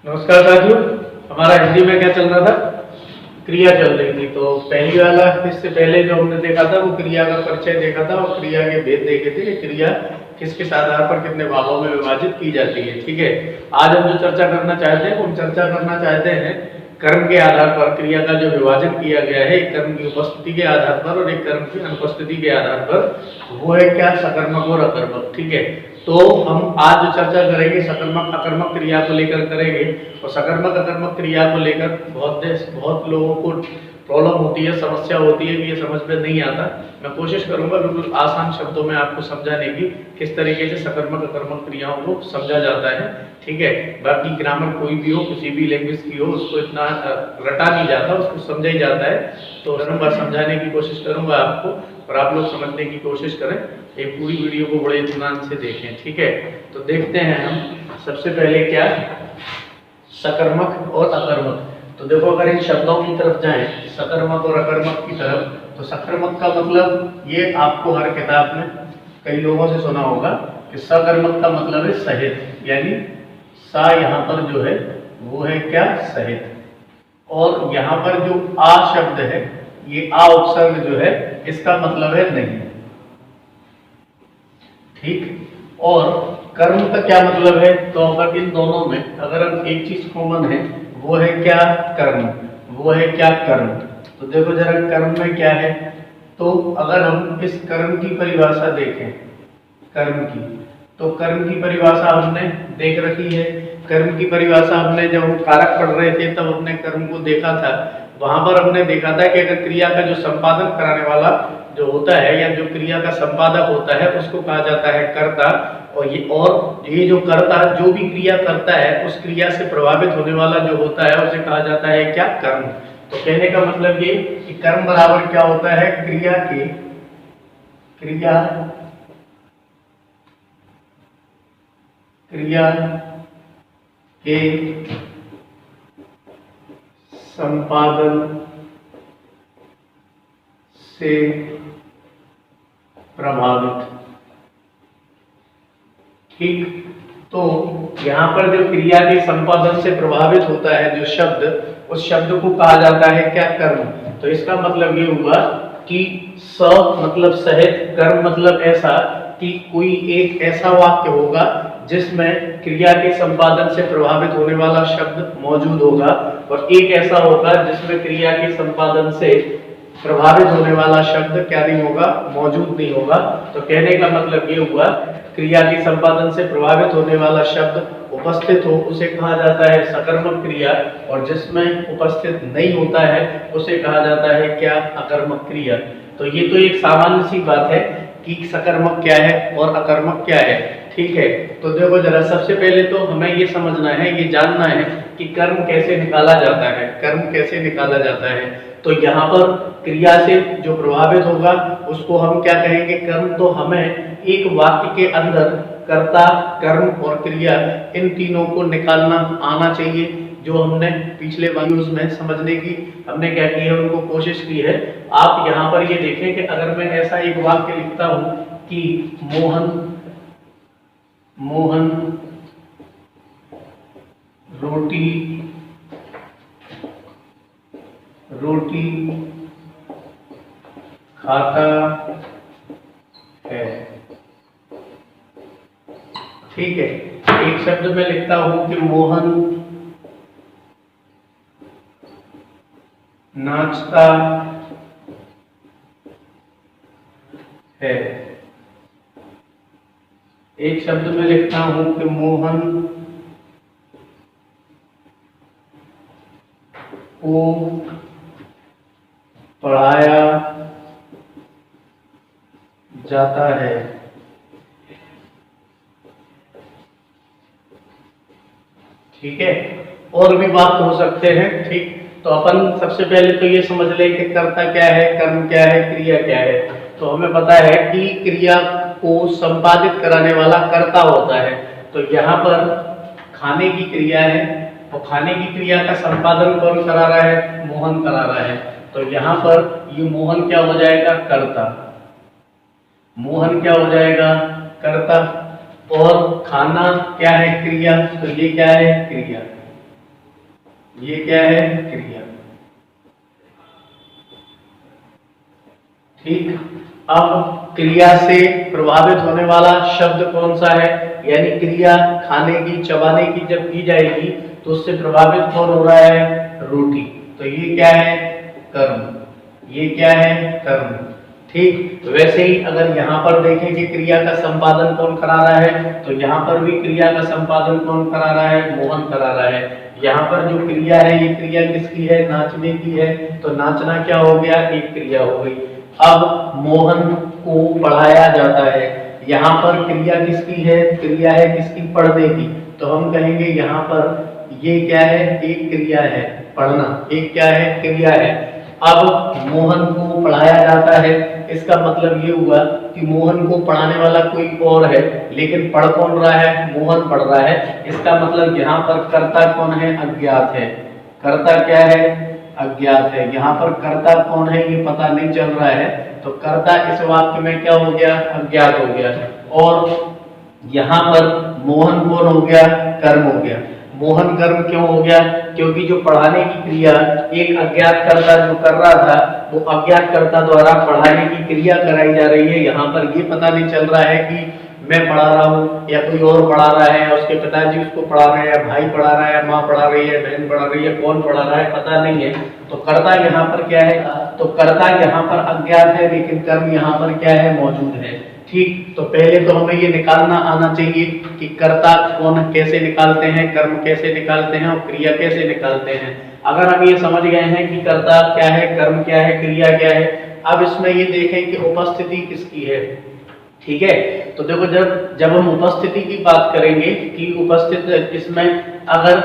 नमस्कार साथियों। हमारा हिंदी में क्या चल रहा था? क्रिया चल रही थी। तो पहली वाला इससे पहले जो हमने देखा था वो क्रिया का परिचय देखा था और क्रिया के भेद देखे थे कि क्रिया किस किस आधार पर कितने भागों में विभाजित की जाती है। ठीक है, आज हम जो चर्चा करना चाहते हैं वो हम चर्चा करना चाहते हैं कर्म के आधार पर क्रिया का जो विभाजन किया गया है, एक कर्म की उपस्थिति के आधार पर और एक कर्म की अनुपस्थिति के आधार पर। वो है क्या? सकर्मक और अकर्मक। ठीक है, तो हम आज जो चर्चा करेंगे सकर्मक अकर्मक क्रिया को लेकर करेंगे। और सकर्मक अकर्मक क्रिया को लेकर बहुत लोगों को प्रॉब्लम होती है, समस्या होती है कि ये समझ में नहीं आता। मैं कोशिश करूंगा बिल्कुल आसान शब्दों में आपको समझाने की, किस तरीके से सकर्मक अकर्मक क्रियाओं को समझा जाता है। ठीक है, बाकी ग्रामर कोई भी हो, किसी भी लैंग्वेज की हो, उसको इतना रटा नहीं जाता, उसको समझा ही जाता है। तो बार समझाने की कोशिश करूंगा आपको और आप लोग समझने की कोशिश करें। ये पूरी वीडियो को बड़े इत्मीनान से देखें। ठीक है, तो देखते हैं हम सबसे पहले क्या सकर्मक और अकर्मक। तो देखो, अगर इन शब्दों की तरफ जाएं, सकर्मक और अकर्मक की तरफ, तो सकर्मक का मतलब ये आपको हर किताब में कई लोगों से सुना होगा कि सकर्मक का मतलब है सहित, यानी सा यहाँ पर जो है वो है क्या? सहित। और यहाँ पर जो आ शब्द है, ये आ उपसर्ग जो है इसका मतलब है नहीं। ठीक, और कर्म का क्या मतलब है? तो अगर इन दोनों में अगर हम एक चीज कॉमन है, वो है क्या? कर्म। वो है क्या? कर्म। तो देखो जरा कर्म में क्या है। तो अगर हम इस कर्म की परिभाषा देखें, कर्म की, तो कर्म की परिभाषा हमने देख रखी है। कर्म की परिभाषा हमने जब हम कारक पढ़ रहे थे तब हमने कर्म को देखा था। वहां पर हमने देखा था कि अगर क्रिया का जो संपादन कराने वाला जो होता है या जो क्रिया का संपादक होता है उसको कहा जाता है कर्ता। और ये जो कर्ता जो भी क्रिया करता है उस क्रिया से प्रभावित होने वाला जो होता है उसे कहा जाता है क्या? कर्म। तो कहने का मतलब ये कि कर्म बराबर क्या होता है? क्रिया के संपादन से प्रभावित। ठीक, तो यहाँ पर जो क्रिया के संपादन से प्रभावित होता है जो शब्द, उस शब्द को कहा जाता है क्या? कर्म। तो इसका मतलब ये हुआ कि स मतलब सहित, कर्म मतलब ऐसा कि कोई एक ऐसा वाक्य होगा जिसमें क्रिया के संपादन से प्रभावित होने वाला शब्द मौजूद होगा और एक ऐसा होगा जिसमें क्रिया के संपादन से प्रभावित होने वाला शब्द क्या नहीं होगा? मौजूद नहीं होगा। तो कहने का मतलब ये हुआ क्रिया के संपादन से प्रभावित होने वाला शब्द उपस्थित हो उसे कहा जाता है सकर्मक क्रिया, और जिसमें उपस्थित नहीं होता है उसे कहा जाता है क्या? अकर्मक क्रिया। तो ये तो एक सामान्य सी बात है कि सकर्मक क्या है और अकर्मक क्या है। ठीक है, तो देखो जरा, सबसे पहले तो हमें ये समझना है, ये जानना है कि कर्म कैसे निकाला जाता है। कर्म कैसे निकाला जाता है? तो यहाँ पर क्रिया से जो प्रभावित होगा उसको हम क्या कहेंगे? कर्म। तो हमें एक वाक्य के अंदर कर्ता, कर्म और क्रिया इन तीनों को निकालना आना चाहिए, जो हमने पिछले वीडियोस में समझने की हमने क्या की है, उनको कोशिश की है। आप यहाँ पर ये देखें कि अगर मैं ऐसा एक वाक्य लिखता हूं कि मोहन रोटी खाता है। ठीक है, एक शब्द में लिखता हूं कि मोहन नाचता है। एक शब्द में लिखता हूं कि मोहन को पढ़ाया जाता है। ठीक है, और भी बात हो सकते हैं। ठीक, तो अपन सबसे पहले तो ये समझ लें कि कर्ता क्या है, कर्म क्या है, क्रिया क्या है। तो हमें पता है कि क्रिया को संपादित कराने वाला कर्ता होता है। तो यहाँ पर खाने की क्रिया है, तो खाने की क्रिया का संपादन कौन करा रहा है? मोहन करा रहा है। तो यहाँ पर ये मोहन क्या हो जाएगा? कर्ता। मोहन क्या हो जाएगा? कर्ता। और खाना क्या है? क्रिया। तो ये क्या है? क्रिया। ये क्या है? क्रिया। ठीक। अब क्रिया से प्रभावित होने वाला शब्द कौन सा है? यानी क्रिया खाने की, चबाने की जब की जाएगी तो उससे प्रभावित कौन हो रहा है? रोटी। तो ये क्या है? कर्म। ये क्या है? कर्म। ठीक। तो वैसे ही अगर यहाँ पर देखें कि क्रिया का संपादन कौन करा रहा है, तो यहाँ पर भी क्रिया का संपादन कौन करा रहा है? मोहन करा रहा है। यहाँ पर जो क्रिया है, ये क्रिया किसकी है? नाचने की है। तो नाचना क्या हो गया? एक क्रिया हो गई। अब मोहन को पढ़ाया जाता है, यहाँ पर क्रिया किसकी है? क्रिया है किसकी? पढ़ने की। तो हम कहेंगे यहाँ पर ये क्या है? एक क्रिया है, पढ़ना। एक क्या है? क्रिया है। अब मोहन को पढ़ाया जाता है, इसका मतलब ये हुआ कि मोहन को पढ़ाने वाला कोई और है, लेकिन पढ़ कौन रहा है? मोहन पढ़ रहा है। इसका मतलब यहाँ पर कर्ता कौन है? अज्ञात है। कर्ता क्या है? अज्ञात है। यहाँ पर कर्ता कौन है ये पता नहीं चल रहा है, तो कर्ता इस वाक्य में क्या हो गया? अज्ञात हो गया। और यहाँ पर मोहन कौन हो गया? कर्म हो गया। मोहन कर्म क्यों हो गया? क्योंकि जो पढ़ाने की क्रिया एक अज्ञात कर्ता जो कर रहा था, वो अज्ञात कर्ता द्वारा पढ़ाने की क्रिया कराई जा रही है। यहाँ पर ये पता नहीं चल रहा है कि मैं पढ़ा रहा हूँ या कोई और पढ़ा रहा है, उसके पिताजी उसको पढ़ा रहे हैं, भाई पढ़ा रहा है, माँ पढ़ा रही है, बहन पढ़ा रही है, कौन पढ़ा रहा है पता नहीं है। तो कर्ता यहाँ पर क्या है? तो कर्ता यहाँ पर अज्ञात है, लेकिन कर्म यहाँ पर क्या है? मौजूद है। ठीक। तो पहले तो हमें ये निकालना आना चाहिए कि कर्ता कौन, कैसे निकालते हैं, कर्म कैसे निकालते हैं और क्रिया कैसे निकालते हैं। अगर हम ये समझ गए हैं कि कर्ता क्या है, कर्म क्या है, क्रिया क्या है, अब इसमें ये देखें कि उपस्थिति किसकी है। ठीक है। तो देखो, जब हम उपस्थिति की बात करेंगे कि उपस्थित इसमें अगर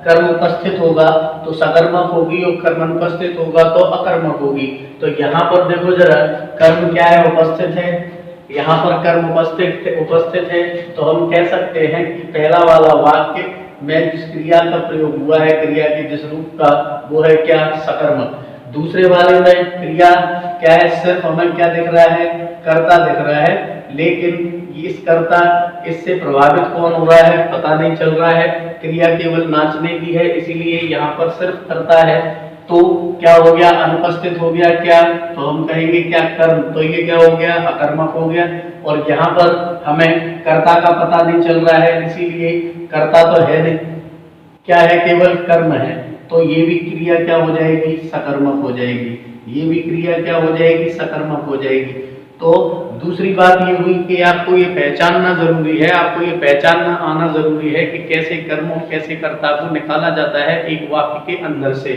कर्म उपस्थित होगा तो सकर्मक होगी और कर्म अनुपस्थित होगा तो अकर्मक होगी। तो यहाँ पर देखो जरा, कर्म क्या है? उपस्थित है। यहाँ पर कर्म उपस्थित है, तो हम कह सकते हैं कि पहला वाला वाक्य में जिस क्रिया का प्रयोग हुआ है, क्रिया के जिस रूप का, वो है क्या? सकर्मक। दूसरे वाले में क्रिया क्या है? सिर्फ हमें क्या दिख रहा है? कर्ता दिख रहा है, लेकिन इस कर्ता इससे प्रभावित कौन हो रहा है पता नहीं चल रहा है। क्रिया केवल नाचने की है, इसीलिए यहाँ पर सिर्फ कर्ता है। तो क्या हो गया? अनुपस्थित हो गया। क्या? तो हम कहेंगे क्या? कर्म। तो ये क्या हो गया? अकर्मक हो गया। और यहाँ पर हमें कर्ता का पता नहीं चल रहा है, इसीलिए कर्ता तो है नहीं, क्या है? केवल कर्म है। तो ये भी क्रिया क्या हो जाएगी? सकर्मक हो जाएगी। ये भी क्रिया क्या हो जाएगी? सकर्मक हो जाएगी। तो दूसरी बात ये हुई कि आपको ये पहचानना जरूरी है, आपको ये पहचानना आना जरूरी है कि कैसे कर्म और कैसे कर्ता को निकाला जाता है एक वाक्य के अंदर से।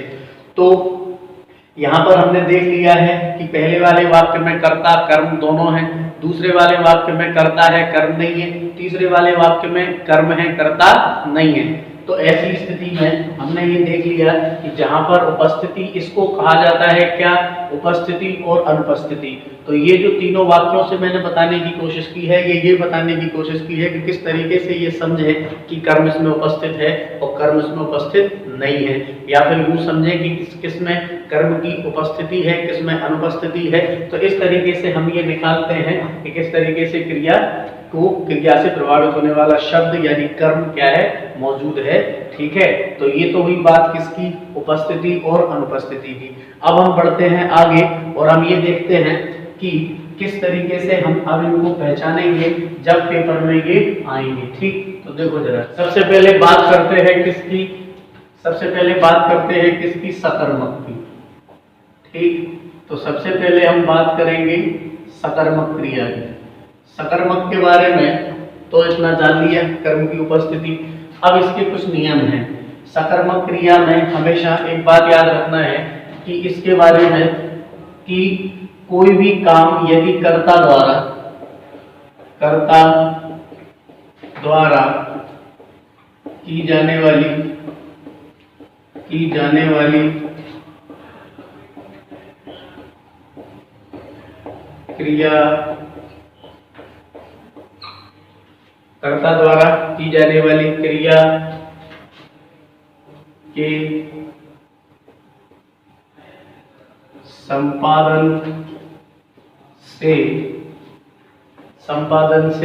तो यहाँ पर हमने देख लिया है कि पहले वाले वाक्य में कर्ता कर्म दोनों हैं, दूसरे वाले वाक्य में कर्ता है कर्म नहीं है, तीसरे वाले वाक्य में कर्म है कर्ता नहीं है। तो ऐसी स्थिति में हमने ये देख लिया कि जहां पर उपस्थिति, इसको कहा जाता है क्या? उपस्थिति और अनुपस्थिति। तो ये जो तीनों वाक्यों से मैंने बताने की कोशिश की है, ये बताने की कोशिश की है कि किस तरीके से ये समझे कि कर्म इसमें उपस्थित है और कर्म इसमें उपस्थित नहीं है, या फिर यूं समझे कि किस में कर्म की उपस्थिति है, किस में अनुपस्थिति है। तो इस तरीके से हम ये निकालते हैं कि किस तरीके से क्रिया से प्रभावित होने वाला शब्द यानी कर्म क्या है? मौजूद है। ठीक है। तो ये तो हुई बात किसकी? उपस्थिति और अनुपस्थिति की। अब हम बढ़ते हैं आगे और हम ये देखते हैं कि किस तरीके से हम अब इनको पहचानेंगे जब पेपर में ये आएंगे। ठीक। तो देखो जरा, सबसे पहले बात करते हैं किसकी? सकर्मक की। ठीक। तो सबसे पहले हम बात करेंगे सकर्मक क्रिया की। सकर्मक के बारे में तो इतना जान लिया, कर्म की उपस्थिति। अब इसके कुछ नियम हैं। सकर्मक क्रिया में हमेशा एक बात याद रखना है कि इसके बारे में कि कोई भी काम यदि कर्ता द्वारा की जाने वाली क्रिया, कर्ता द्वारा की जाने वाली क्रिया के संपादन से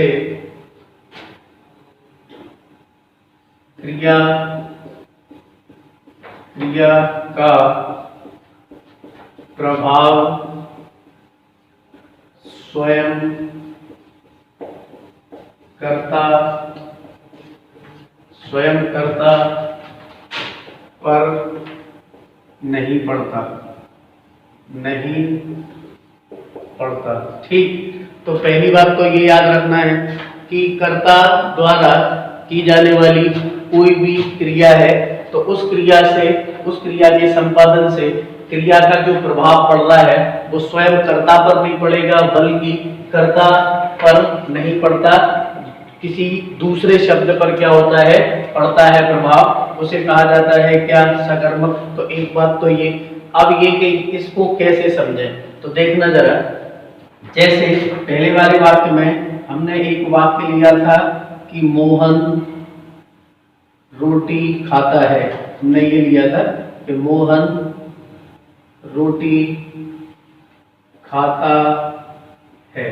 क्रिया का प्रभाव स्वयं कर्ता पर नहीं पड़ता। ठीक, तो पहली बात तो ये याद रखना है कि कर्ता द्वारा की जाने वाली कोई भी क्रिया है तो उस क्रिया के संपादन से क्रिया का जो प्रभाव पड़ रहा है वो स्वयं कर्ता पर नहीं पड़ेगा, बल्कि कर्ता पर नहीं पड़ता, किसी दूसरे शब्द पर क्या होता है, पड़ता है प्रभाव। उसे कहा जाता है क्या, सकर्मक। तो एक बात तो ये। अब ये कि इसको कैसे समझें, तो देखना जरा, जैसे पहले वाले वाक्य में हमने एक वाक्य लिया था कि मोहन रोटी खाता है। हमने ये लिया था कि मोहन रोटी खाता है,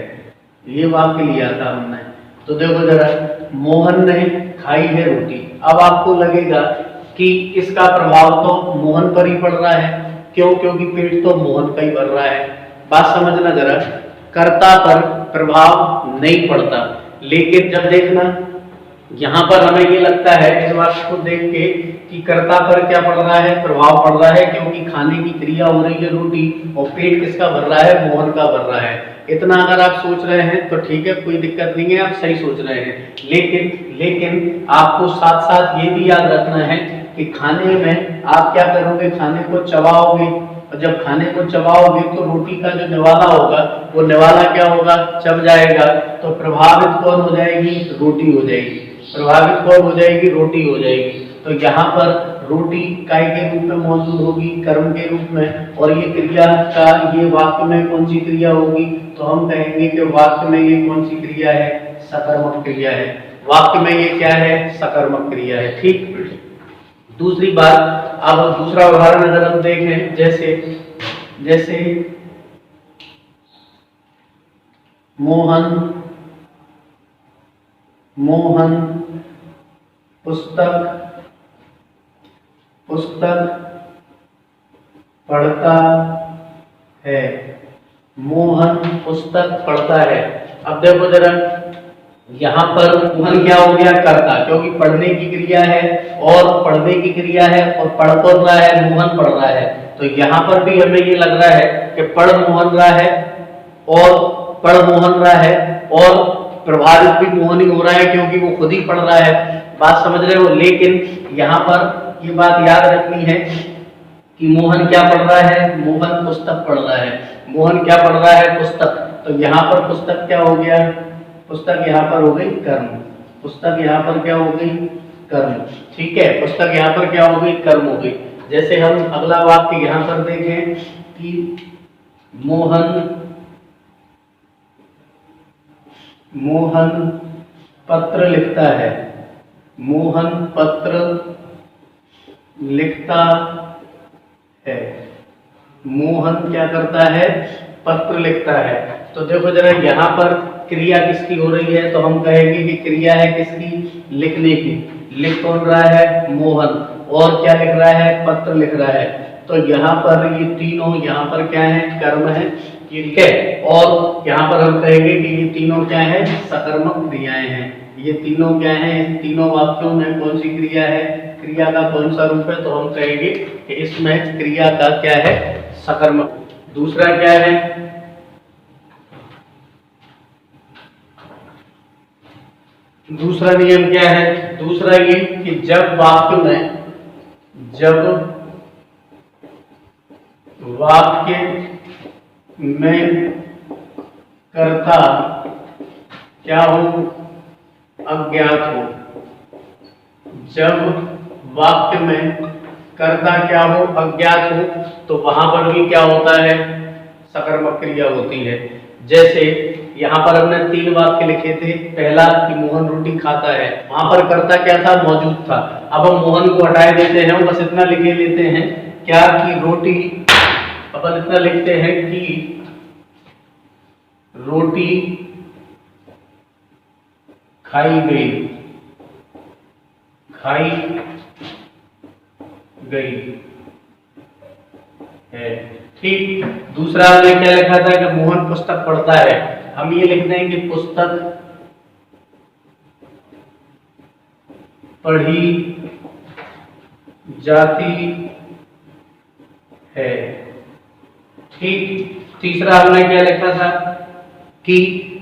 ये वाक्य लिया था हमने। तो देखो जरा, मोहन ने खाई है रोटी। अब आपको लगेगा कि इसका प्रभाव तो मोहन पर ही पड़ रहा है। क्यों? क्योंकि पेट तो मोहन का ही भर रहा है। बात समझना जरा, कर्ता पर प्रभाव नहीं पड़ता। लेकिन जब देखना, यहाँ पर हमें ये लगता है इस वाक्य को देख के कि कर्ता पर क्या पड़ रहा है, प्रभाव पड़ रहा है, क्योंकि खाने की क्रिया हो रही है रोटी और पेट किसका भर रहा है, मोहन का भर रहा है। इतना अगर आप सोच रहे हैं तो ठीक है, कोई दिक्कत नहीं है, आप सही सोच रहे हैं। लेकिन आपको साथ साथ ये भी याद रखना है कि खाने में आप क्या करोगे, खाने को चबाओगे, और जब खाने को चबाओगे तो रोटी का जो निवाला होगा वो निवाला क्या होगा, चब जाएगा। तो प्रभावित कौन हो जाएगी, रोटी हो जाएगी। प्रभावित कौन हो जाएगी, रोटी हो जाएगी। तो यहाँ पर रोटी काय के रूप में मौजूद होगी, कर्म के रूप में, और ये क्रिया का, ये वाक्य में कौन सी क्रिया होगी, तो हम कहेंगे कि वाक्य में ये कौन सी क्रिया है, सकर्मक क्रिया है। वाक्य में ये क्या है, सकर्मक क्रिया है। ठीक, दूसरी बात, अब दूसरा उदाहरण अगर हम देखें, जैसे मोहन पुस्तक पढ़ता है। मोहन पुस्तक पढ़ता है। अब देखो जरा, यहाँ पर मोहन क्या हो गया, कर्ता, क्योंकि पढ़ने की क्रिया है और पढ़ने की क्रिया है और पढ़ कौन रहा है, मोहन पढ़ रहा है। तो यहाँ पर भी हमें ये लग रहा है कि पढ़ मोहन रहा है और प्रभावित भी मोहन ही हो रहा है, क्योंकि वो खुद ही पढ़ रहा है। बात समझ रहे हो? लेकिन यहाँ पर ये बात याद रखनी है कि मोहन क्या पढ़ रहा है, मोहन पुस्तक पढ़ रहा है। मोहन क्या पढ़ रहा है, पुस्तक। तो यहाँ पर पुस्तक क्या हो गया, पुस्तक यहाँ पर हो गई कर्म। पुस्तक यहाँ पर क्या हो गई, कर्म। ठीक है, पुस्तक यहाँ पर क्या हो गई, कर्म हो गई। जैसे हम अगला वाक्य यहाँ पर देखें कि मोहन पत्र लिखता है। मोहन पत्र लिखता है। मोहन क्या करता है, पत्र लिखता है। तो देखो जरा, यहाँ पर क्रिया किसकी हो रही है, तो हम कहेंगे कि क्रिया है किसकी, लिखने की। लिख कौन रहा है, मोहन, और क्या लिख रहा है, पत्र लिख रहा है। तो यहाँ पर ये तीनों, यहाँ पर क्या है, कर्म है, ठीक है। और यहाँ पर हम कहेंगे कि ये तीनों क्या है, सकर्मक क्रियाएं हैं। ये तीनों क्या है, तीनों वाक्यों में कौन सी क्रिया है, क्रिया का कौन सा रूप है, तो हम कहेंगे कि इसमें क्रिया का क्या है, सकर्मक। दूसरा क्या है, दूसरा नियम क्या है, दूसरा ये कि जब वाक्य में कर्ता क्या हो, अज्ञात हो। जब वाक्य में कर्ता क्या हो, अज्ञात हो, तो वहां पर भी क्या होता है, सकर्मक क्रिया होती है। जैसे यहाँ पर हमने 3 वाक्य लिखे थे। पहला कि मोहन रोटी खाता है, वहां पर कर्ता क्या था, मौजूद था। अब हम मोहन को हटा देते हैं, बस इतना लिखे लेते हैं क्या, कि रोटी, अपन इतना लिखते हैं कि रोटी खाई गई। है। ठीक, दूसरा हमने क्या लिखा था कि मोहन पुस्तक पढ़ता है, हम ये लिख देंगे कि पुस्तक पढ़ी जाती है। ठीक, तीसरा हमने क्या लिखा था कि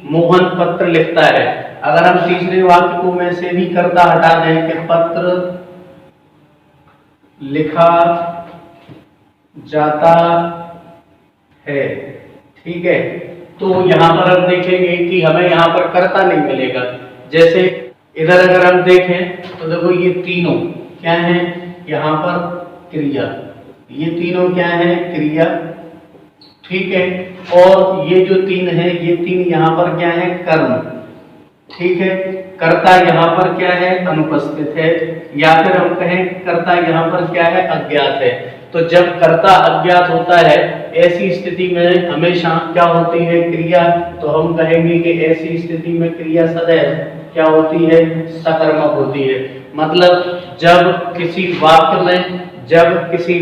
मोहन पत्र लिखता है। अगर हम तीसरे वाक्य को में से भी कर्ता हटा दें कि पत्र लिखा जाता है, ठीक है, तो यहां पर हम देखेंगे कि हमें यहां पर कर्ता नहीं मिलेगा। जैसे इधर अगर हम देखें तो देखो ये तीनों क्या है, यहां पर क्रिया, ये तीनों क्या है, क्रिया, ठीक है, और ये जो तीन है, ये तीन यहाँ पर क्या है, कर्म, ठीक है। कर्ता यहाँ पर क्या है, अनुपस्थित है, या फिर हम कहें कर्ता यहाँ पर क्या है, अज्ञात है। तो जब कर्ता अज्ञात होता है ऐसी स्थिति में हमेशा क्या होती है, क्रिया, तो हम कहेंगे कि ऐसी स्थिति में क्रिया सदैव क्या होती है, सकर्मक होती है। मतलब जब किसी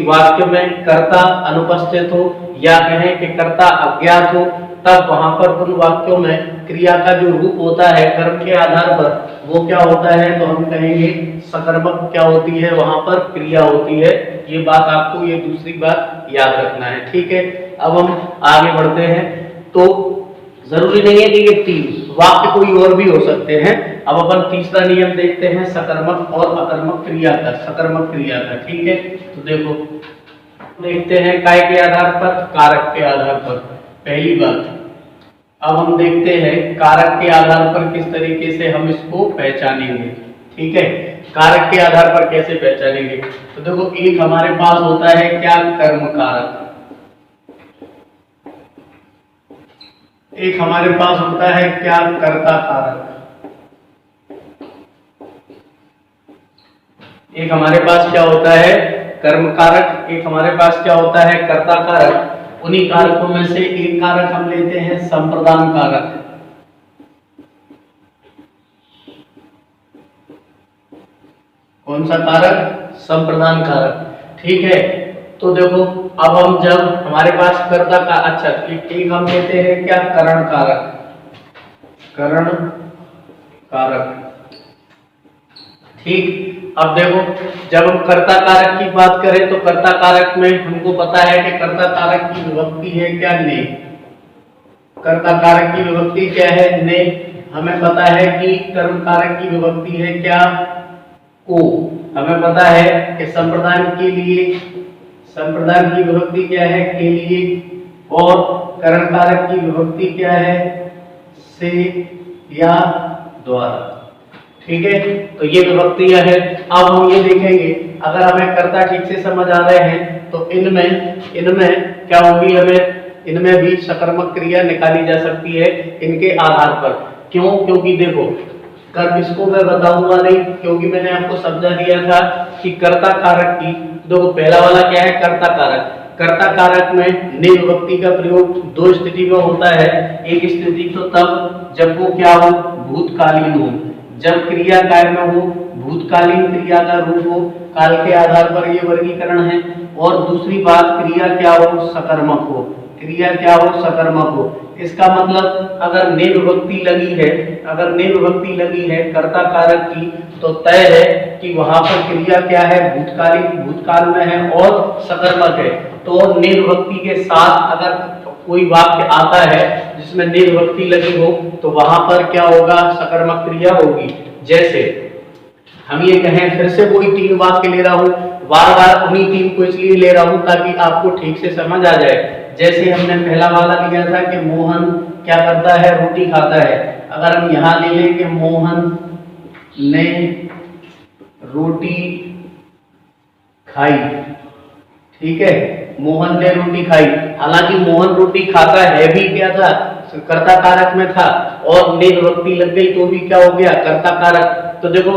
वाक्य में कर्ता अनुपस्थित हो या कहें कि कर्ता अज्ञात हो, तब वहां पर उन वाक्यों में क्रिया का जो रूप होता है कर्म के आधार पर वो क्या होता है, तो हम कहेंगे सकर्मक क्या होती है, वहां पर क्रिया होती है। ये बात आपको, ये दूसरी बात याद रखना है, ठीक है। अब हम आगे बढ़ते हैं, तो जरूरी नहीं है कि ये तीन वाक्य कोई और भी हो सकते हैं। अब अपन तीसरा नियम देखते हैं सकर्मक और अकर्मक क्रिया का, सकर्मक क्रिया का, ठीक है। तो देखो देखते हैं काय के आधार पर, कारक के आधार पर। पहली बात, अब हम देखते हैं कारक के आधार पर किस तरीके से हम इसको पहचानेंगे, ठीक है। कारक के आधार पर कैसे पहचानेंगे, तो देखो एक हमारे पास होता है क्या, कर्म कारक, एक हमारे पास होता है क्या, कर्ता कारक, एक हमारे पास क्या होता है, कर्म कारक, एक हमारे पास क्या होता है, कर्ता कारक। उन्हीं कारकों में से एक कारक हम लेते हैं संप्रदान कारक। कौन सा कारक, संप्रदान कारक, ठीक है। तो देखो अब हम जब हमारे पास कर्ता का, अच्छा एक हम लेते हैं क्या, करण कारक, करण कारक, ठीक। अब देखो जब हम कर्ता कारक की बात करें तो कर्ता कारक में हमको पता है कि कर्ता कारक की विभक्ति है क्या, ने, कर्ता कारक की विभक्ति क्या है, ने। हमें पता है कि कर्म कारक की विभक्ति है क्या, को। हमें पता है कि संप्रदान के लिए, संप्रदान की विभक्ति क्या है, के लिए, और करण कारक की विभक्ति क्या है, से या द्वारा, ठीक है। तो ये विभक्तियां हैं। अब हम ये देखेंगे अगर हमें कर्ता ठीक से समझ आ रहे हैं तो इनमें क्या होगी, हमें इनमें भी सकर्मक क्रिया निकाली जा सकती है इनके आधार पर। क्यों, क्योंकि देखो कर्म, इसको मैं बताऊंगा नहीं क्योंकि मैंने आपको समझा दिया था कि कर्ता कारक की, देखो पहला वाला क्या है, कर्ता कारक। कर्ता कारक में ने विभक्ति का प्रयोग दो स्थिति में होता है। एक स्थिति तो तब जब वो क्या हो, भूतकालीन हो, जब क्रिया काय में हो, भूतकालीन क्रिया का रूप हो, काल के आधार पर ये वर्गीकरण है। और दूसरी बात, क्रिया क्या हो, सकर्मक हो, क्रिया क्या हो, सकर्मक हो। इसका मतलब अगर ने विभक्ति लगी है, अगर ने विभक्ति लगी है कर्ता कारक की, तो तय है कि वहां पर क्रिया क्या है, भूतकालीन, भूतकाल में है और सकर्मक है। तो ने विभक्ति के साथ अगर कोई वाक्य आता है जिसमें ने विभक्ति लगी हो तो वहां पर क्या होगा, सकर्मक क्रिया होगी। जैसे हम ये कहें, फिर से कोई तीन वाक्य ले रहा हूं, बार बार उन्हीं तीन को इसलिए ले रहा हूं ताकि आपको ठीक से समझ आ जाए। जैसे हमने पहला वाला लिया था कि मोहन क्या करता है, रोटी खाता है। अगर हम यहाँ ले लें कि मोहन ने रोटी खाई, ठीक है, मोहन ने रोटी खाई। हालांकि मोहन रोटी खाता है भी क्या था, कर्ता कारक में था, और ने विभक्ति लग गई तो भी क्या हो गया, कर्ता कारक। तो देखो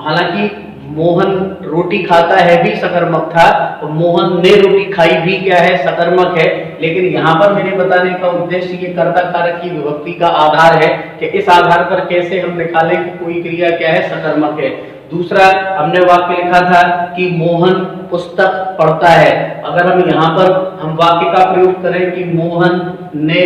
हालांकि मोहन रोटी खाता है भी सकर्मक था, तो मोहन ने रोटी खाई भी क्या है, सकर्मक है। लेकिन यहाँ पर मेरे बताने का उद्देश्य ये कर्ता कारक की विभक्ति का आधार है कि इस आधार पर कैसे हम निकालें कि कोई क्रिया क्या है, सकर्मक है। दूसरा हमने वाक्य लिखा था कि मोहन पुस्तक पढ़ता है। अगर हम यहाँ पर हम वाक्य का प्रयोग करें कि मोहन ने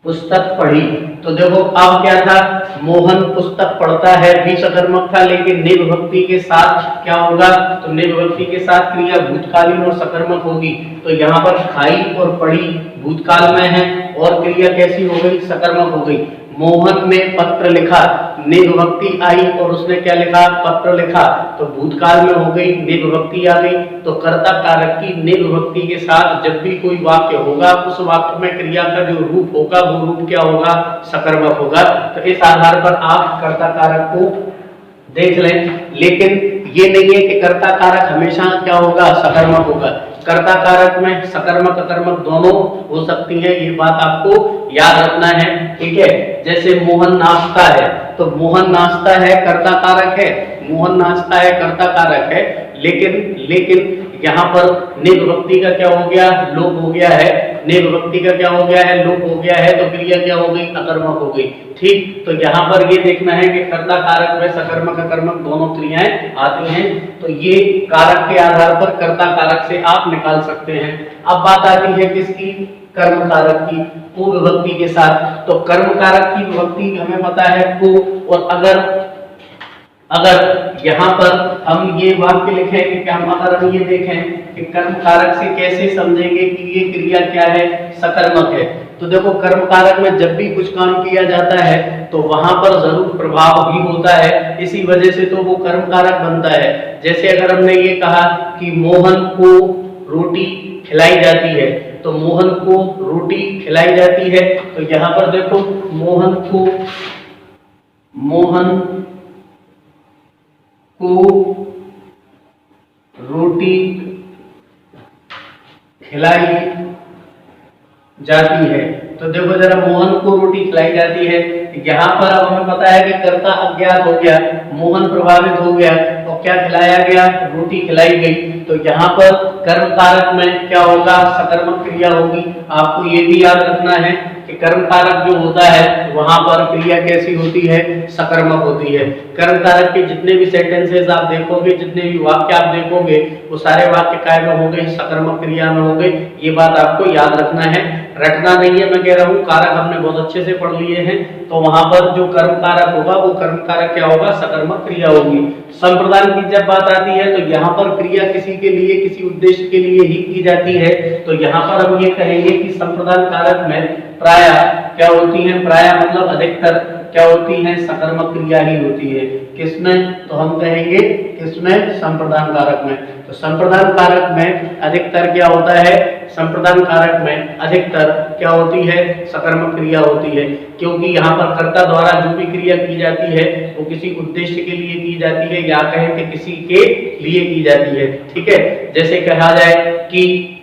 पुस्तक पढ़ी, तो देखो अब क्या था, मोहन पुस्तक पढ़ता है भी सकर्मक था, लेकिन ने विभक्ति के साथ क्या होगा, तो ने विभक्ति के साथ क्रिया भूतकालीन और सकर्मक होगी। तो यहाँ पर खाई और पढ़ी भूतकाल में है और क्रिया कैसी हो गई, सकर्मक हो गई। मोहन ने पत्र लिखा, ने विभक्ति आई और उसने क्या लिखा, पत्र लिखा, तो भूतकाल में हो गई, ने विभक्ति आ गई। तो कर्ता कारक की ने विभक्ति के साथ जब भी कोई वाक्य होगा, उस वाक्य में क्रिया का जो रूप होगा वो रूप क्या होगा, सकर्मक होगा। तो इस आधार पर आप कर्ता कारक को देख लें, लेकिन ये नहीं है कि कर्ता कारक हमेशा क्या होगा, सकर्मक होगा। कर्ता कारक में सकर्मक अकर्मक दोनों हो सकती है, ये बात आपको याद रखना है, ठीक है। जैसे मोहन नाचता है, तो मोहन नाचता है कर्ता कारक है, मोहन नाचता है कर्ता कारक है, लेकिन यहाँ पर ने विभक्ति का क्या हो गया, लोप हो गया है, ने विभक्ति का क्या हो गया है, लोप हो गया है, तो क्रिया क्या हो गई, अकर्मक हो गई। ठीक, तो यहाँ पर ये देखना है कि कर्ता कारक में सकर्मक अकर्मक दोनों क्रियाएं आती हैं, तो ये कारक के आधार पर कर्ता कारक से आप निकाल सकते हैं। अब बात आती है किसकी, कर्म कारक की, को विभक्ति के साथ। तो कर्म कारक की विभक्ति हमें पता है को, और अगर यहाँ पर हम ये वाक्य लिखें कि अगर हम ये देखें कि कर्म कारक से कैसे समझेंगे कि ये क्रिया क्या है, सकर्मक है। तो देखो कर्म कारक में जब भी कुछ काम किया जाता है तो वहां पर जरूर प्रभाव भी होता है, इसी वजह से तो वो कर्म कारक बनता है। जैसे अगर हमने ये कहा कि मोहन को रोटी खिलाई जाती है, तो मोहन को रोटी खिलाई जाती है, तो यहाँ पर देखो मोहन को रोटी खिलाई जाती है। तो देखो जरा, मोहन को रोटी खिलाई जाती है, यहाँ पर अब हमें पता है कि कर्ता अज्ञात हो गया, मोहन प्रभावित हो गया, और क्या खिलाया गया, रोटी खिलाई गई। तो यहाँ पर कर्म कारक में क्या होगा, सकर्मक क्रिया होगी। आपको ये भी याद रखना है कि कर्म कारक जो होता है वहां पर क्रिया कैसी होती है, सकर्मक होती है। कर्म कारक के जितने भी सेंटेंसेस आप देखोगे, जितने भी वाक्य आप देखोगे, वो सारे वाक्य काय में होंगे, सकर्मक क्रिया में होंगे। ये बात आपको याद रखना है, रटना नहीं है। मैं कह रहा हूँ कारक हमने बहुत अच्छे से पढ़ लिए हैं, तो वहां पर जो कर्म कारक होगा वो कर्म कारक क्या होगा, सकर्मक क्रिया होगी। संप्रदान की जब बात आती है तो यहाँ पर क्रिया किसी के लिए, किसी उद्देश्य के लिए ही की जाती है। तो यहाँ पर हम ये कहेंगे कि संप्रदान कारक में प्राय क्या होती है, प्राय मतलब अधिकतर क्या होती है, सकर्मक क्रिया ही होती है। किसमें, तो हम कहेंगे किसमें, संप्रदान कारक में। तो संप्रदान कारक में अधिकतर क्या होता है, संप्रदान कारक में अधिकतर क्या होती है, सकर्मक क्रिया होती है, क्योंकि यहाँ पर कर्ता द्वारा जो भी क्रिया की जाती है वो किसी उद्देश्य के लिए की जाती है, या कहें कि किसी के लिए की जाती है। ठीक है, जैसे कहा जाए कि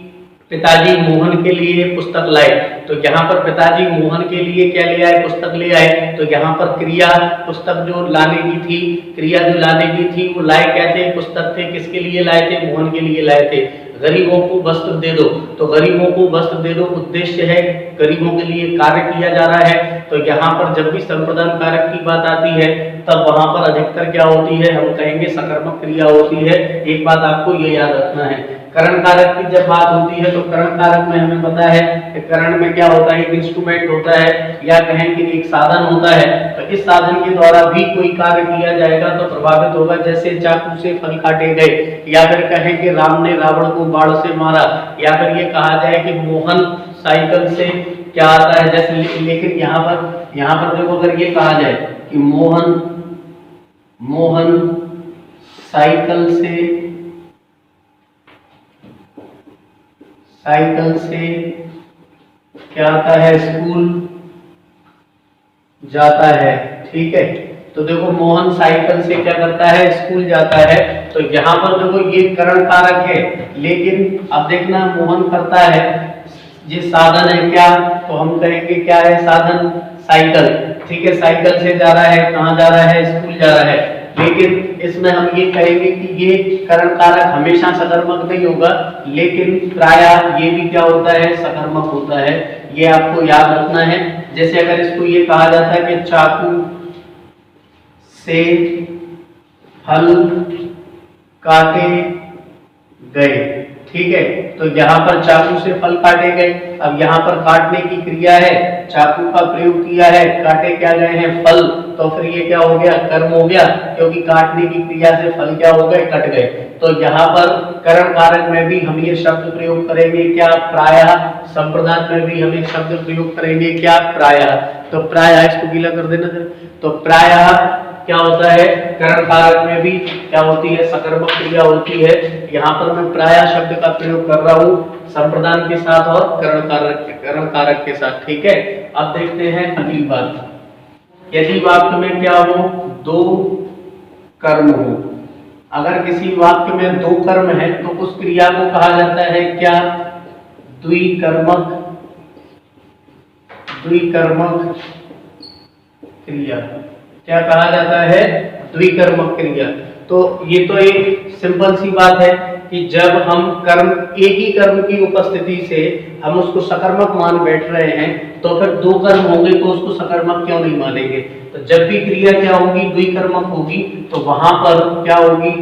पिताजी मोहन के लिए पुस्तक लाए, तो यहाँ पर पिताजी मोहन के लिए क्या ले आए, पुस्तक ले आए। तो यहाँ पर क्रिया पुस्तक जो लाने की थी, क्रिया जो लाने की थी वो लाए क्या थे, पुस्तक थे। किसके लिए लाए थे, मोहन के लिए लाए थे। गरीबों को वस्त्र दे दो, तो गरीबों को वस्त्र दे दो उद्देश्य है, गरीबों के लिए कार्य किया जा रहा है। तो यहाँ पर जब भी संप्रदान कारक की बात आती है तब वहां पर अधिकतर क्या होती है, हम कहेंगे सकर्मक क्रिया होती है। एक बात आपको ये याद रखना है। करण कारक की जब बात होती है तो करण कारक में हमें पता है कि करण में क्या होता है, एक इंस्ट्रूमेंट होता है, या कहें कि एक साधन होता है। तो इस साधन के द्वारा भी कोई कार्य किया जाएगा तो प्रभावित होगा। जैसे चाकू से फल काटे गए, या फिर कहें कि राम ने रावण को बाण से मारा, या फिर ये कहा जाए कि मोहन साइकिल से क्या आता है, जैसे। लेकिन यहाँ पर देखो, अगर ये कहा जाए कि मोहन साइकिल से क्या आता है, स्कूल जाता है। ठीक है, तो देखो मोहन साइकिल से क्या करता है, स्कूल जाता है। तो यहाँ पर देखो ये करण कारक है, लेकिन अब देखना मोहन करता है, ये साधन है क्या, तो हम कहेंगे क्या है साधन, साइकिल। ठीक है, साइकिल से जा रहा है, कहाँ जा रहा है, स्कूल जा रहा है। लेकिन इसमें हम ये कहेंगे कि ये करण कारक हमेशा सकर्मक नहीं होगा, लेकिन प्रायः ये भी क्या होता है, सकर्मक होता है। ये आपको याद रखना है। जैसे अगर इसको ये कहा जाता है कि चाकू से फल काटे गए, ठीक है, तो यहाँ पर चाकू से फल काटे गए। अब यहाँ पर काटने की क्रिया है, चाकू का प्रयोग किया है, काटे क्या गए हैं, फल, तो फिर ये क्या हो गया, कर्म हो गया, क्योंकि काटने की क्रिया से फल क्या हो गए, कट गए। तो यहाँ पर कर्म कारक में भी हम ये शब्द प्रयोग करेंगे क्या, प्रायः। संप्रदान में भी हम एक शब्द प्रयोग करेंगे क्या, प्रायः। तो प्रायः, इसको गीला कर देना जरा। तो प्रायः क्या होता है, कर्म कारक में भी क्या होती है, सकर्मक क्रिया होती है। यहाँ पर मैं प्रायः शब्द का प्रयोग कर रहा हूँ संप्रदान के साथ और कर्म कारक के साथ, ठीक है। अब देखते हैं अगली बात, यदि वाक्य में क्या हो, दो कर्म हो। अगर किसी वाक्य में दो कर्म है तो उस क्रिया को कहा जाता है क्या, द्विकर्मक, द्विकर्मक क्रिया। क्या कहा जाता है, द्विकर्मक क्रिया। तो ये तो एक सिंपल सी बात है कि जब हम कर्म, एक ही कर्म की उपस्थिति से हम उसको सकर्मक मान बैठ रहे हैं, तो फिर दो कर्म होंगे तो उसको सकर्मक क्यों नहीं मानेंगे। तो जब भी क्रिया क्या होगी, द्विकर्मक होगी, तो वहां पर क्या होगी,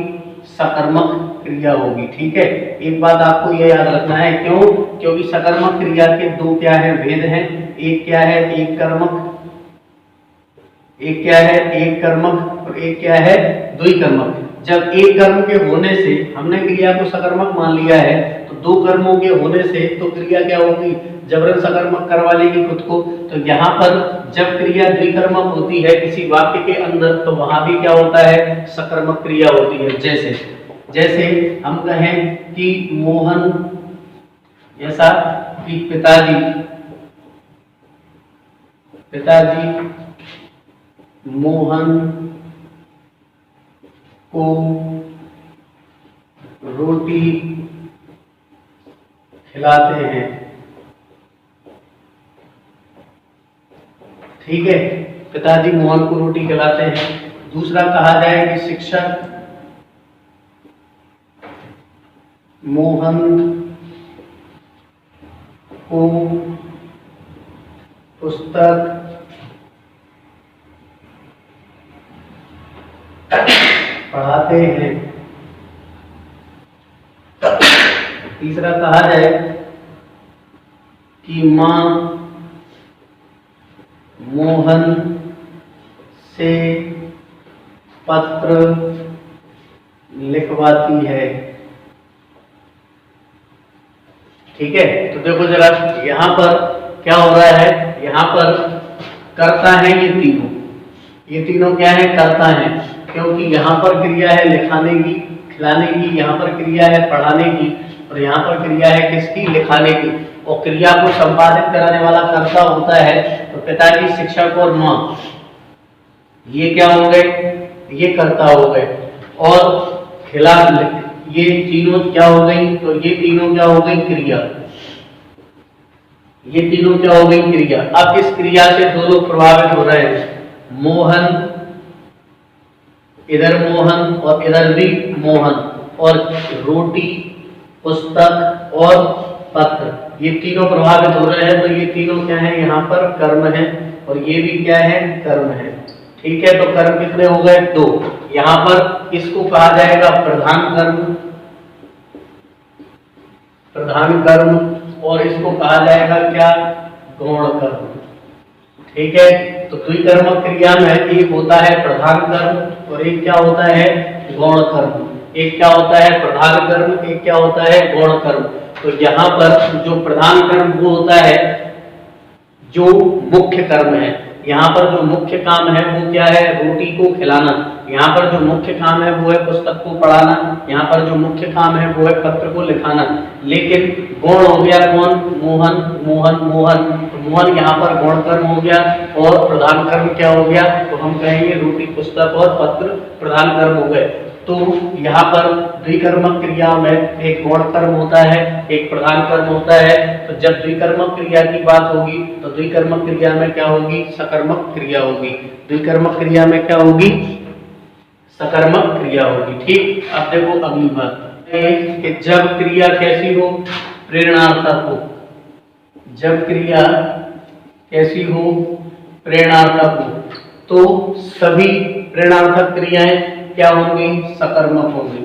सकर्मक क्रिया होगी, ठीक है। एक बात आपको ये याद रखना है, क्यों, क्योंकि सकर्मक क्रिया के दो क्या है, भेद हैं। एक क्या है, एक कर्मक, एक क्या है, एक कर्मक, और एक क्या है, द्विकर्मक। जब एक कर्म के होने से हमने क्रिया को सकर्मक मान लिया है, तो दो कर्मों के होने से तो क्रिया क्या होगी, जबरन सकर्मक करवा लेगी खुद को। तो यहाँ पर जब क्रिया द्विकर्मक होती है किसी वाक्य के अंदर, तो वहां भी क्या होता है, सकर्मक क्रिया होती है। जैसे जैसे हम कहें कि मोहन, ऐसा कि पिताजी, पिताजी मोहन को रोटी खिलाते हैं, ठीक है, पिताजी मोहन को रोटी खिलाते हैं। दूसरा कहा जाए कि शिक्षक मोहन को पुस्तक पढ़ाते हैं। तीसरा कहा जाए कि मां मोहन से पत्र लिखवाती है, ठीक है। तो देखो जरा यहाँ पर क्या हो रहा है, यहाँ पर करता है ये तीनों क्या है, करता है, क्योंकि यहाँ पर क्रिया है लिखाने की, खिलाने की, यहाँ पर क्रिया है पढ़ाने की, और यहाँ पर क्रिया है किसकी, लिखाने की। और क्रिया को संपादित कराने वाला कर्ता होता है, तो पिताजी, शिक्षक और माँ, ये क्या हो गए, ये कर्ता हो गए। और खिला, ये तीनों क्या हो गई, तो ये तीनों क्या हो गई, क्रिया, ये तीनों क्या हो गई, क्रिया। अब इस क्रिया से दो लोग प्रभावित हो रहे हैं, मोहन, इधर मोहन और इधर भी मोहन, और रोटी, पुस्तक और पत्र, ये तीनों प्रभावित हो रहे हैं। तो ये तीनों क्या है, यहाँ पर कर्म है, और ये भी क्या है, कर्म है, ठीक है। तो कर्म कितने हो गए, दो। यहाँ पर इसको कहा जाएगा प्रधान कर्म, प्रधान कर्म, और इसको कहा जाएगा क्या, गौण कर्म, ठीक है। तो द्विकर्मक क्रिया में एक होता है प्रधान कर्म और एक क्या होता है, गौण कर्म। एक क्या होता है, प्रधान कर्म, एक क्या होता है, गौण कर्म। तो यहाँ पर जो प्रधान कर्म वो होता है जो मुख्य कर्म है। यहाँ पर जो मुख्य काम है वो क्या है, रोटी को खिलाना। यहाँ पर जो मुख्य काम है वो है पुस्तक को पढ़ाना। यहाँ पर जो मुख्य काम है वो है पत्र को लिखाना। लेकिन गौण हो गया कौन, मोहन, मोहन, मोहन, तो मोहन यहाँ पर गौण कर्म हो गया, और प्रधान कर्म क्या हो गया, तो हम कहेंगे रोटी, पुस्तक और पत्र प्रधान कर्म हो गए। तो यहाँ पर द्विकर्मक क्रिया में एक गौण कर्म होता है, एक प्रधान कर्म होता है। तो जब द्विकर्मक क्रिया की बात होगी तो द्विकर्मक क्रिया में क्या होगी, सकर्मक क्रिया होगी। द्विकर्मक क्रिया में क्या होगी, सकर्मक क्रिया होगी, ठीक। अब देखो अगली बात कि जब क्रिया कैसी हो, प्रेरणार्थक हो। जब क्रिया कैसी हो, प्रेरणार्थक हो, तो सभी प्रेरणार्थक क्रियाएं क्या होंगी, सकर्मक होंगी।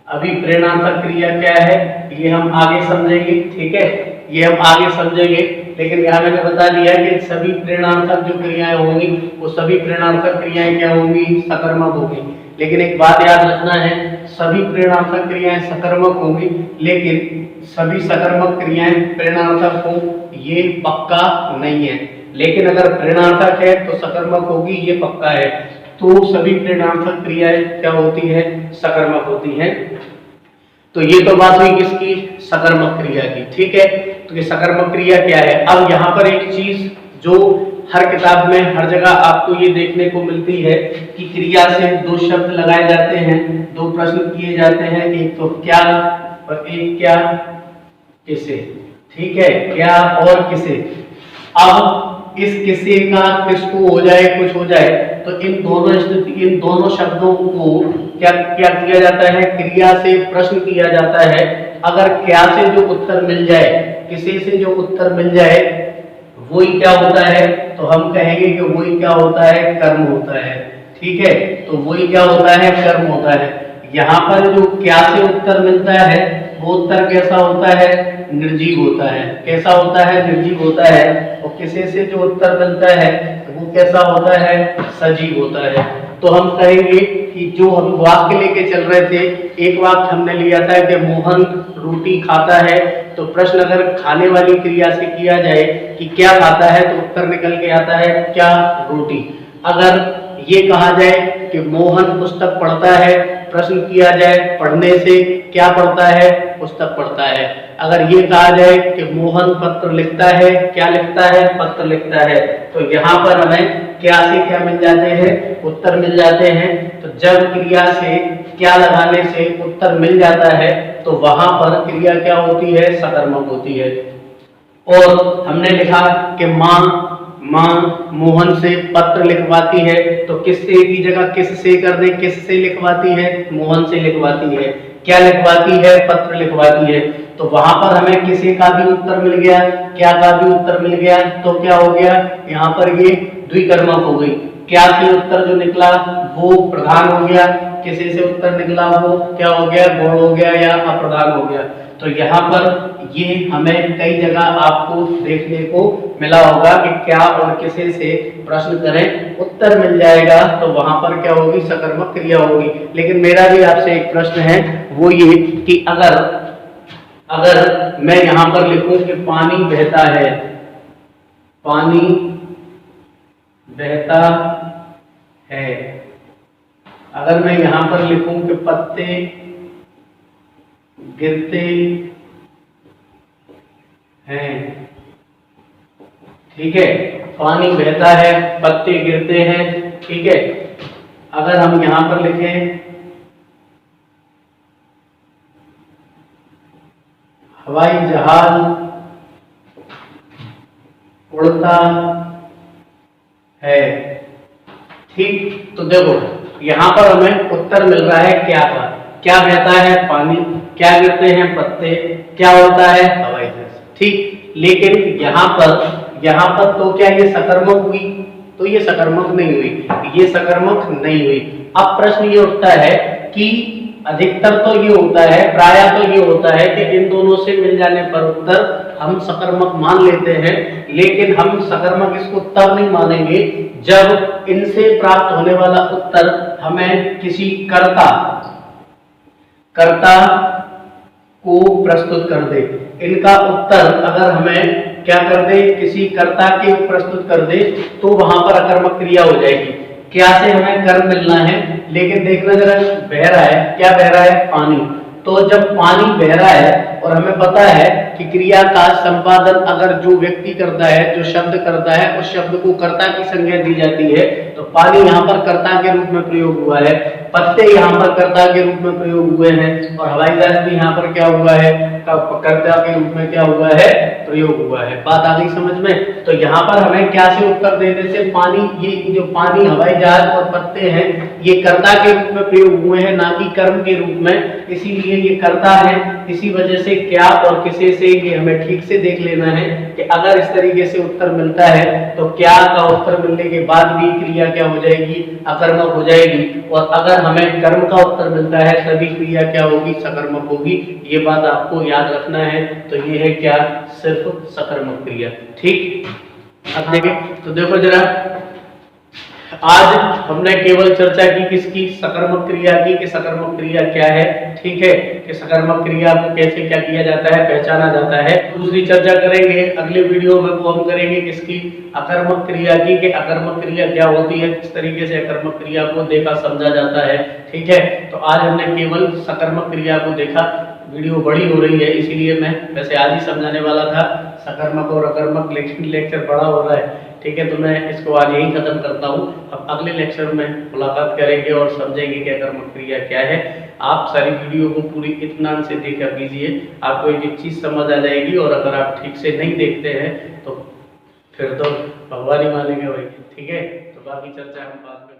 अभी प्रेरणार्थक क्रिया क्या है ये हम आगे समझेंगे, ठीक है, ये हम आगे समझेंगे। लेकिन यहाँ मैंने बता दिया कि सभी प्रेरणार्थक जो क्रियाएं होंगी वो सभी प्रेरणार्थक क्रियाएं क्या होंगी, सकर्मक होंगी। लेकिन एक बात याद रखना है, सभी प्रेरणार्थक क्रियाएं सकर्मक होंगी, लेकिन सभी सकर्मक क्रियाएं प्रेरणार्थक हो ये पक्का नहीं है। लेकिन अगर प्रेरणार्थक है तो सकर्मक होगी, ये पक्का है। तो सभी प्रेरणार्थक क्रियाएं क्या होती है, सकर्मक होती हैं। तो ये तो बात हुई किसकी, सकर्मक क्रिया की, ठीक है। तो ये सकर्मक क्रिया क्या है। अब यहाँ पर एक चीज जो हर किताब में हर जगह आपको ये देखने को मिलती है कि क्रिया से दो शब्द लगाए जाते हैं, दो प्रश्न किए जाते हैं, एक तो क्या और एक क्या किसे, ठीक है, क्या और किसे। अब इस किसे का किसको हो जाए, कुछ हो जाए, तो इन दोनों शब्दों को क्या क्या किया जाता है, क्रिया से प्रश्न किया जाता है। अगर क्या से जो उत्तर मिल जाए, किसे से जो उत्तर मिल जाए, वही क्या होता है, तो हम कहेंगे कि वही क्या होता है, कर्म होता है, ठीक है। तो वही क्या होता है, कर्म होता है। यहाँ पर जो क्या से उत्तर मिलता है वो उत्तर कैसा होता है, निर्जीव होता है। कैसा होता है, निर्जीव होता है। और किसे से जो उत्तर मिलता है वो कैसा होता है, सजीव होता है। तो हम कहेंगे कि जो हम वाक्य लेके चल रहे थे, एक वाक्य हमने लिया था कि मोहन रोटी खाता है, तो प्रश्न अगर खाने वाली क्रिया से किया जाए कि क्या खाता है, तो उत्तर निकल के आता है क्या, रोटी। अगर ये कहा जाए कि मोहन पुस्तक पढ़ता है, प्रश्न किया जाए पढ़ने से, क्या पढ़ता है, पुस्तक पढ़ता है। अगर ये कहा जाए कि मोहन पत्र लिखता है, क्या लिखता है, पत्र लिखता है, तो यहाँ पर हमें क्या से क्या मिल जाते हैं, उत्तर मिल जाते हैं। तो जब क्रिया से क्या लगाने से उत्तर मिल जाता है तो वहां पर क्रिया क्या होती है, सकर्मक होती है। और हमने लिखा कि माँ मोहन से पत्र लिखवाती है, तो किससे की जगह किस से कर दे, किस से लिखवाती है, मोहन से लिखवाती है। क्या लिखवाती है, पत्र लिखवाती है। तो वहां पर हमें किसी का भी उत्तर मिल गया, क्या का भी उत्तर मिल गया, तो क्या हो गया, यहाँ पर ये द्विकर्मक हो गई। क्या से उत्तर जो निकला वो प्रधान हो गया, किसी से उत्तर निकला वो क्या हो गया, गौण हो गया या अप्रधान हो गया। तो यहाँ पर ये हमें कई जगह आपको देखने को मिला होगा कि क्या और किसे से प्रश्न करें, उत्तर मिल जाएगा, तो वहां पर क्या होगी, सकर्मक क्रिया होगी। लेकिन मेरा भी आपसे एक प्रश्न है, वो ये कि अगर मैं यहां पर लिखूं कि पानी बहता है, पानी बहता है। अगर मैं यहां पर लिखूं कि पत्ते गिरते हैं, ठीक है, पानी बहता है, पत्ते गिरते हैं, ठीक है। अगर हम यहां पर लिखें हवाई जहाज उड़ता है, ठीक, तो देखो यहां पर हमें उत्तर मिल रहा है क्या का, क्या बहता है, पानी, क्या गिरते हैं, पत्ते, क्या होता है, हवाई जहाज, ठीक। लेकिन यहाँ पर तो क्या ये सकर्मक हुई, तो ये सकर्मक नहीं हुई, ये सकर्मक नहीं हुई। अब प्रश्न ये उठता है कि अधिकतर तो ये होता है, प्रायः तो ये होता है कि इन दोनों से मिल जाने पर उत्तर हम सकर्मक मान लेते हैं। लेकिन हम सकर्मक इसको तब नहीं मानेंगे जब इनसे प्राप्त होने वाला उत्तर हमें किसी कर्ता को प्रस्तुत कर दे। इनका उत्तर अगर हमें क्या कर दे, किसी कर्ता के प्रस्तुत कर दे, तो वहां पर अकर्मक क्रिया हो जाएगी। क्या से हमें कर्म मिलना है, लेकिन देखना जरा, बह रहा है, क्या बह रहा है, पानी। तो जब पानी बह रहा है और हमें पता है कि क्रिया का संपादन अगर जो व्यक्ति करता है, जो शब्द करता है, उस शब्द को कर्ता की संज्ञा दी जाती है, तो पानी यहाँ पर कर्ता के रूप में प्रयोग हुआ है, पत्ते यहाँ पर कर्ता के रूप में प्रयोग हुए हैं, और हवाई जहाज भी यहाँ पर क्या हुआ है, कर्ता के रूप में क्या हुआ है, प्रयोग हुआ है। बात आ गई समझ में। तो यहाँ पर हमें क्या से उत्तर देने से, पानी, ये जो पानी, हवाई जहाज और पत्ते हैं, ये कर्ता के रूप में प्रयोग हुए हैं, ना कि कर्म के रूप में, इसीलिए ये कर्ता है। इसी वजह से से क्या और किसे से, ये हमें ठीक से देख लेना है कि अगर इस तरीके से उत्तर मिलता है तो क्या का उत्तर मिलने के बाद भी क्रिया क्या हो जाएगी, अकर्मक हो जाएगी, और अगर हमें कर्म का उत्तर मिलता है तभी क्रिया क्या होगी, सकर्मक होगी। ये बात आपको याद रखना है। तो ये है क्या, सिर्फ सकर्मक क्रिया। ठीक, अब देखें तो देखो जरा, आज हमने केवल चर्चा की किसकी, सकर्मक क्रिया की, कि सकर्मक क्रिया क्या है, ठीक है, कि सकर्मक क्रिया को कैसे क्या किया जाता है, पहचाना जाता है। दूसरी चर्चा करेंगे अगले वीडियो में, वो हम करेंगे किसकी, अकर्मक क्रिया की, कि अकर्मक क्रिया क्या होती है, किस तरीके से अकर्मक क्रिया को देखा समझा जाता है। ठीक है, तो आज हमने केवल सकर्मक क्रिया को देखा। वीडियो बड़ी हो रही है इसीलिए मैं वैसे आज ही समझाने वाला था सकर्मक और अकर्मक, लेकिन लेक्चर बड़ा हो रहा है। ठीक है, तो मैं इसको आज यही खत्म करता हूँ। अब अगले लेक्चर में मुलाकात करेंगे और समझेंगे कि अकर्मक क्रिया क्या है। आप सारी वीडियो को पूरी इत्मीनान से देखा कीजिए, आपको एक एक चीज समझ आ जाएगी। और अगर आप ठीक से नहीं देखते हैं तो फिर तो भगवान ही मानेंगे भाई। ठीक है, तो बाकी चर्चा हम बाद में